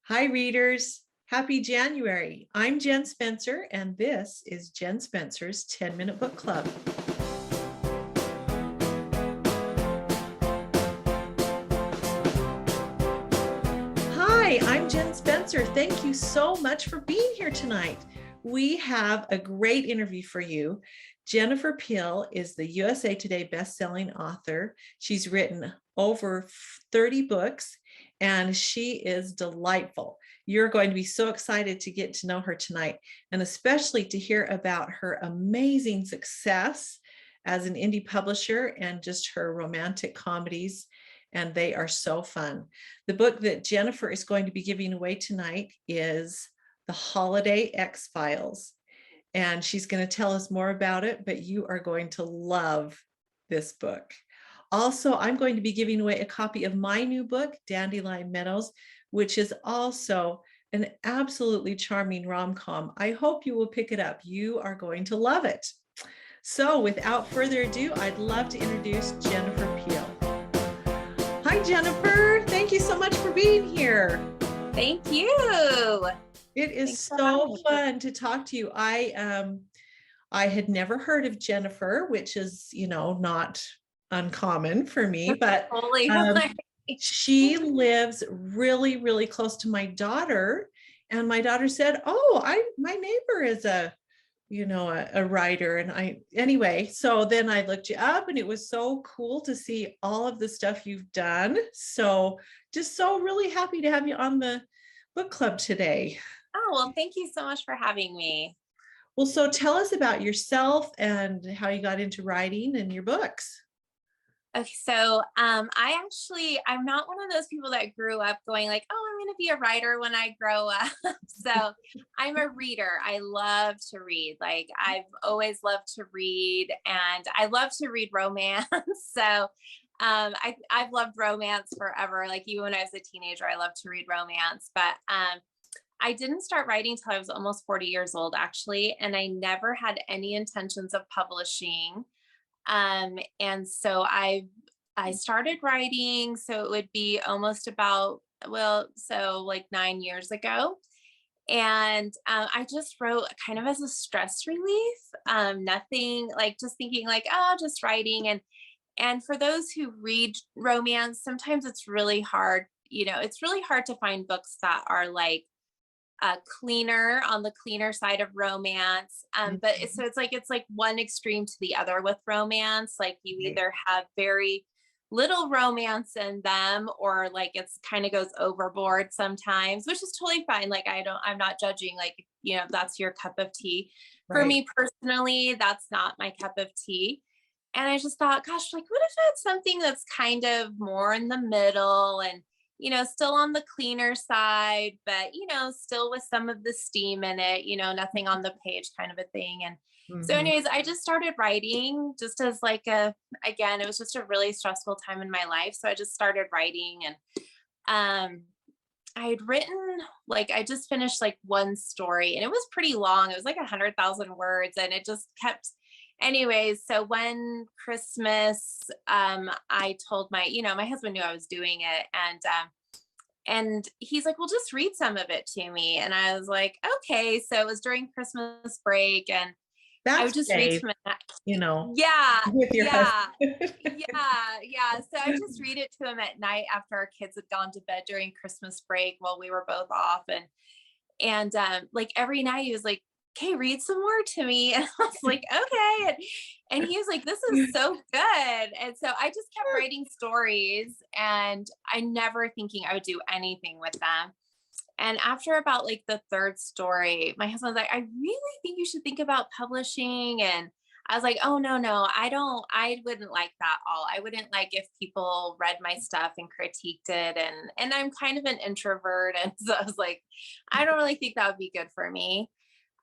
Hi, readers. Happy January. I'm Jen Spencer, and this is Jen Spencer's 10-Minute Book Club. Hi, I'm Jen Spencer. Thank you so much for being here tonight. We have a great interview for you. Jennifer Peel is the USA Today bestselling author. She's written over 30 books, and she is delightful. You're going to be so excited to get to know her tonight, and especially to hear about her amazing success as an indie publisher and just her romantic comedies, and they are so fun. The book that Jennifer is going to be giving away tonight is The Holiday X-Files, and she's going to tell us more about it, but you are going to love this book. Also, I'm going to be giving away a copy of my new book, Dandelion Meadows, which is also an absolutely charming rom-com. I hope you will pick it up. You are going to love it. So without further ado, I'd love to introduce Jennifer Peel. Hi, Jennifer. Thank you so much for being here. Thank you. It is so fun to talk to you. I had never heard of Jennifer, which is, not uncommon for me, but she lives really, really close to my daughter. And my daughter said, oh, my neighbor is a writer. And anyway, so then I looked you up, and it was so cool to see all of the stuff you've done. So just so really happy to have you on the book club today. Oh, well, thank you so much for having me. Well, so tell us about yourself and how you got into writing and your books. Okay, so I'm not one of those people that grew up going like, oh, I'm going to be a writer when I grow up. So I'm a reader. I love to read. Like I've always loved to read, and I love to read romance. So I've loved romance forever. Like even when I was a teenager, I loved to read romance. But I didn't start writing till I was almost 40 years old, actually, and I never had any intentions of publishing. And so I started writing, so it would be almost about, so like 9 years ago. And I just wrote kind of as a stress relief. Nothing like just thinking like, oh, just writing. And for those who read romance, sometimes it's really hard. It's really hard to find books that are like cleaner on the cleaner side of romance. But it's like one extreme to the other with romance. Like you either have very little romance in them, or like it's kind of goes overboard sometimes, which is totally fine. Like I'm not judging, like, if that's your cup of tea. For me personally, that's not my cup of tea. And I just thought, gosh, like, what if I had something that's kind of more in the middle and, still on the cleaner side, but, still with some of the steam in it, nothing on the page kind of a thing. And so anyways, I just started writing just as like again, it was just a really stressful time in my life. So I just started writing, and I had written, like, I just finished like one story, and it was pretty long. It was like 100,000 words, and it just kept. Anyways, so when Christmas, I told my husband knew I was doing it, and he's like, well, just read some of it to me. And I was like, okay. So it was during Christmas break, and I would just read from it. Yeah, with your husband. Yeah. So I just read it to him at night after our kids had gone to bed during Christmas break while we were both off. And like every night he was like, okay, read some more to me. And I was like, okay. And he was like, this is so good. And so I just kept writing stories, and I never thinking I would do anything with them. And after about like the third story, my husband was like, I really think you should think about publishing. And I was like, oh, no, I wouldn't like that all. I wouldn't like if people read my stuff and critiqued it. And I'm kind of an introvert. And so I was like, I don't really think that would be good for me.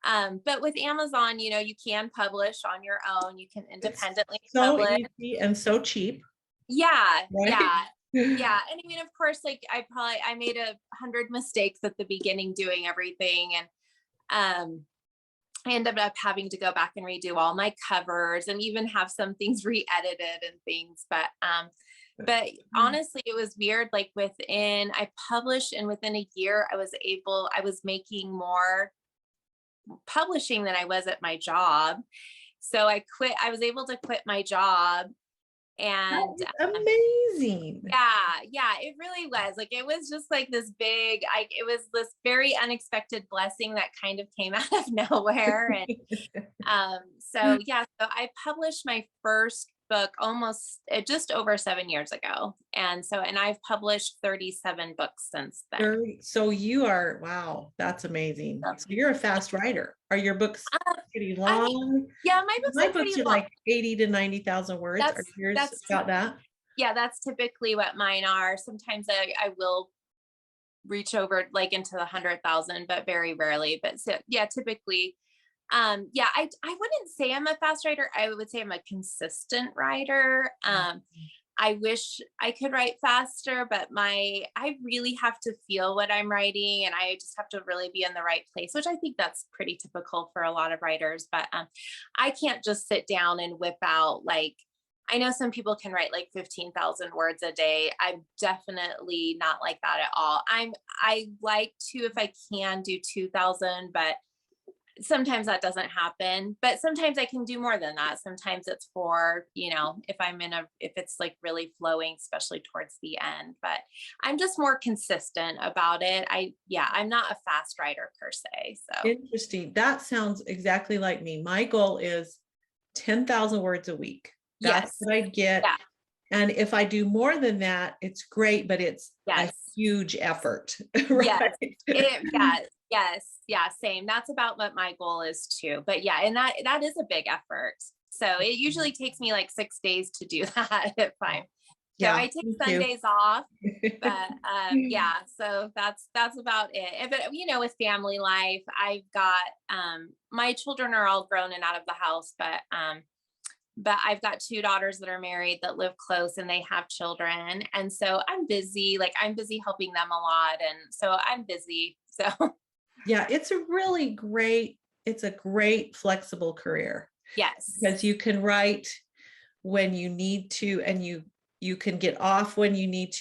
But with Amazon, you can publish on your own. You can independently publish. So easy and so cheap. Yeah. Right? Yeah. Yeah. And I mean, of course, like I made 100 mistakes at the beginning doing everything. And I ended up having to go back and redo all my covers and even have some things re-edited and things. But But honestly, it was weird. Like I published, and within a year, I was making more publishing than I was at my job. So I was able to quit my job. That And is amazing. yeah, it really was. Like, it was just like it was this very unexpected blessing that kind of came out of nowhere. And so yeah, so I published my first book just over 7 years ago. And I've published 37 books since then. So you are, wow, that's amazing. So, So you're a fast writer. Are your books pretty I mean, long? yeah, my books My are pretty books are long. like 80 to 90,000 words. Are yours That's about that? yeah, that's typically what mine are. Sometimes I will reach over like into the 100,000, but very rarely. But so yeah, typically, yeah, I wouldn't say I'm a fast writer. I would say I'm a consistent writer. I wish I could write faster, but I really have to feel what I'm writing, and I just have to really be in the right place, which I think that's pretty typical for a lot of writers. But I can't just sit down and whip out, like, I know some people can write like 15,000 words a day. I'm definitely not like that at all. I like to, if I can, do 2,000, but sometimes that doesn't happen. But sometimes I can do more than that. Sometimes it's if it's like really flowing, especially towards the end. But I'm just more consistent about it. I'm not a fast writer per se. So Interesting. That sounds exactly like me. My goal is 10,000 words a week. That's yes, what I get. yeah, And if I do more than that, it's great, but it's a yes. huge effort, Yes. right? Yeah, same. That's about what my goal is too. But yeah, and that is a big effort. So it usually takes me like 6 days to do that if I'm. So Yeah, I take me too. Sundays off, but yeah, so that's about it. But with family life, I've got my children are all grown and out of the house, but I've got two daughters that are married that live close, and they have children. And so I'm busy, helping them a lot. And so I'm busy. So Yeah, it's a great flexible career yes. because you can write when you need to, and you can get off when you need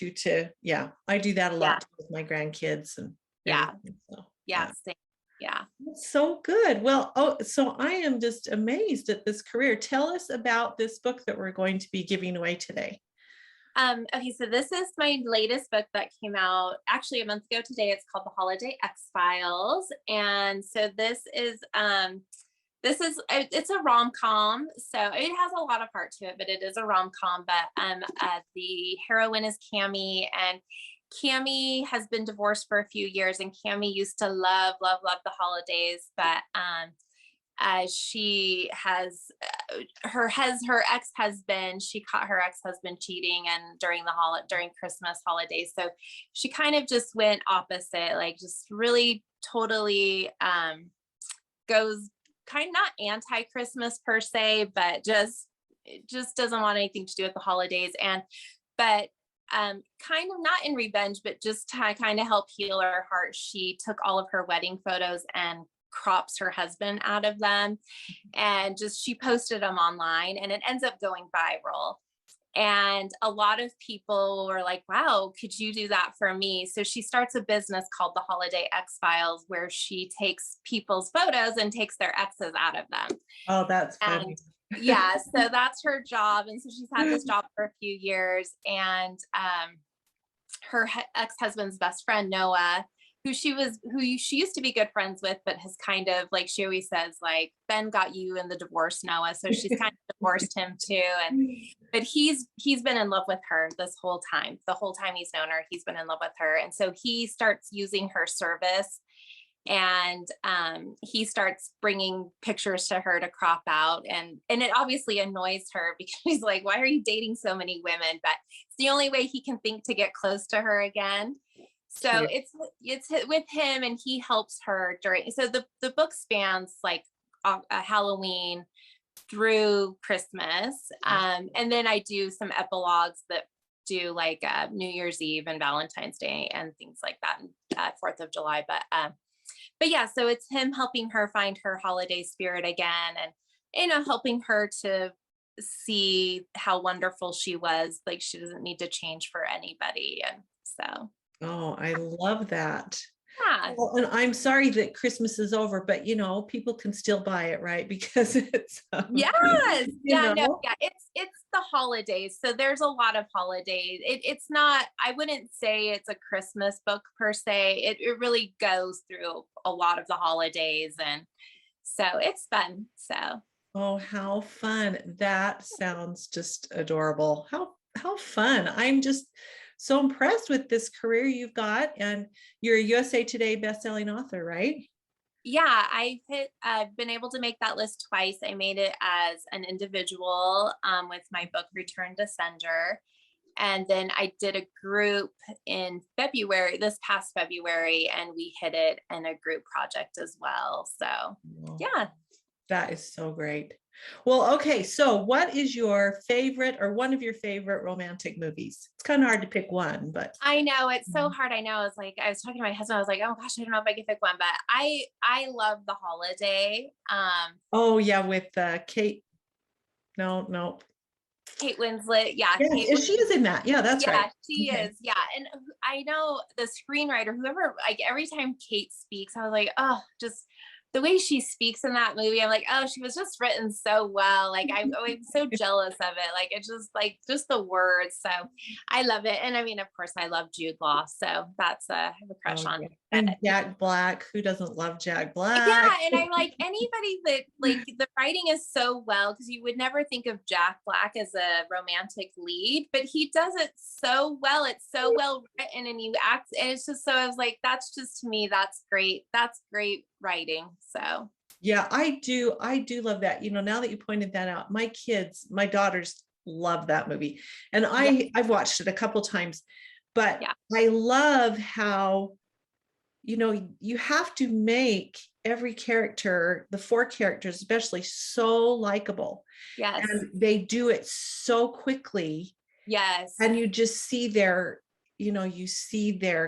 yeah, I do that a Yeah. lot with my grandkids and Yeah. everything. So Yeah. yeah. Same. Yeah. That's so good. Well, so I am just amazed at this career. Tell us about this book that we're going to be giving away today. Okay, so this is my latest book that came out actually a month ago today. It's called The Holiday X-Files. And so it's a rom-com. So it has a lot of heart to it, but it is a rom-com. But the heroine is Cammie, and Cammie has been divorced for a few years, and Cammie used to love, love, love the holidays. But she has her ex-husband, she caught her ex-husband cheating, and during Christmas holidays. So she kind of just went opposite, like just really totally goes kind of not anti-Christmas per se, but just doesn't want anything to do with the holidays. But kind of not in revenge, but just to kind of help heal her heart, she took all of her wedding photos and crops her husband out of them, and she posted them online, and it ends up going viral. And a lot of people were like, wow, could you do that for me? So she starts a business called The Holiday X-Files, where she takes people's photos and takes their exes out of them. Oh, that's And funny. yeah, so that's her job. And so she's had this job for a few years. And her ex-husband's best friend, Noah, who she used to be good friends with, but has kind of, like, she always says, like, Ben got you in the divorce, Noah. So she's kind of divorced him too. But he's been in love with her this whole time. The whole time he's known her, he's been in love with her. And so he starts using her service, and he starts bringing pictures to her to crop out, and it obviously annoys her because she's like, why are you dating so many women? But it's the only way he can think to get close to her again. So Sure. it's with him, and he helps her during. So the book spans like a Halloween through Christmas, and then I do some epilogues that do like New Year's Eve and Valentine's Day and things like that, and 4th of July. But yeah, so it's him helping her find her holiday spirit again, and helping her to see how wonderful she was. Like she doesn't need to change for anybody. And so, Oh, I love that. yeah. Well, and I'm sorry that Christmas is over, but people can still buy it, right? Because it's, Yes. you Yeah, no, know, yeah. It's the holidays. So there's a lot of holidays. It's not, I wouldn't say it's a Christmas book per se. It really goes through a lot of the holidays. And so it's fun. So oh, how fun. That sounds just adorable. How fun. I'm just so impressed with this career you've got. And you're a USA Today bestselling author, right? yeah, I've been able to make that list twice. I made it as an individual with my book Return to Sender. And then I did a group in February, this past February, and we hit it in a group project as well. So Wow, yeah. that is so great. Well, okay. So what is your favorite or one of your favorite romantic movies? It's kind of hard to pick one, but I know it's so hard. I know. It's like I was talking to my husband. I was like, "Oh gosh, I don't know if I can pick one," but I love The Holiday. oh yeah, with Kate. No, no. Kate Winslet. Yeah, Yes, Kate. she is in that. Yeah, that's right. Yeah, she Okay. is. Yeah, and I know the screenwriter. Whoever, like every time Kate speaks, I was like, oh, just the way she speaks in that movie. I'm like, oh, she was just written so well. Like I'm so jealous of it. Like it's just the words. So I love it. And I mean, of course, I love Jude Law. So that's I have a crush Oh on yeah. him. And Jack Black. Who doesn't love Jack Yeah, Black? and I like anybody that like the writing is so well because you would never think of Jack Black as a romantic lead, but he does it so well. It's so well written and he acts, and it's just so I was like, that's just to me, that's great. That's great writing. So Yeah, I do love that. Now that you pointed that out, my daughters love that movie. And yeah, I've watched it a couple times, but yeah, I love how, you have to make every character, the four characters especially, so likable. yes, And they do it so quickly. yes, And you just see their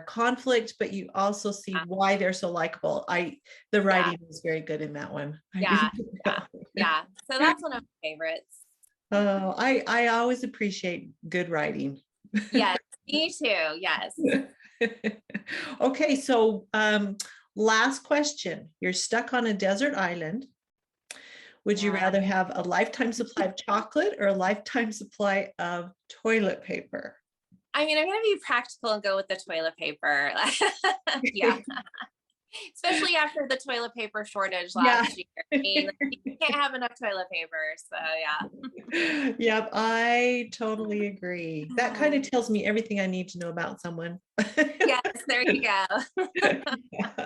conflict, but you also see yeah, why they're so likable. The yeah, writing is very good in that one. yeah, yeah, yeah. So that's one of my favorites. Oh, I always appreciate good writing. Yes, me too. Yes. Okay, so last question. You're stuck on a desert island. Would you Yeah. rather have a lifetime supply of chocolate or a lifetime supply of toilet paper? I mean, I'm gonna be practical and go with the toilet paper. Yeah. Especially after the toilet paper shortage Yeah. last year. I mean, like, you can't have enough toilet paper. So Yep, I totally agree. That kind yeah. of tells me everything I need to know about someone. Yes, there you go. Yeah.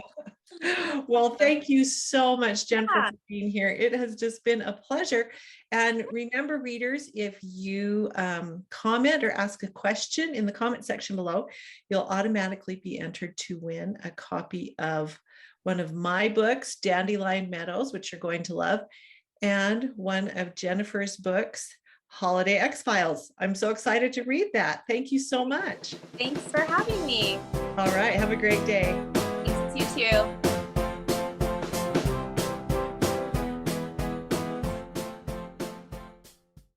Well, thank you so much, Jennifer, Yeah. for being here. It has just been a pleasure. And remember, readers, if you comment or ask a question in the comment section below, you'll automatically be entered to win a copy of one of my books, Dandelion Meadows, which you're going to love, and one of Jennifer's books, Holiday X-Files. I'm so excited to read that. Thank you so much. Thanks for having me. All right, have a great day. Thanks, you too.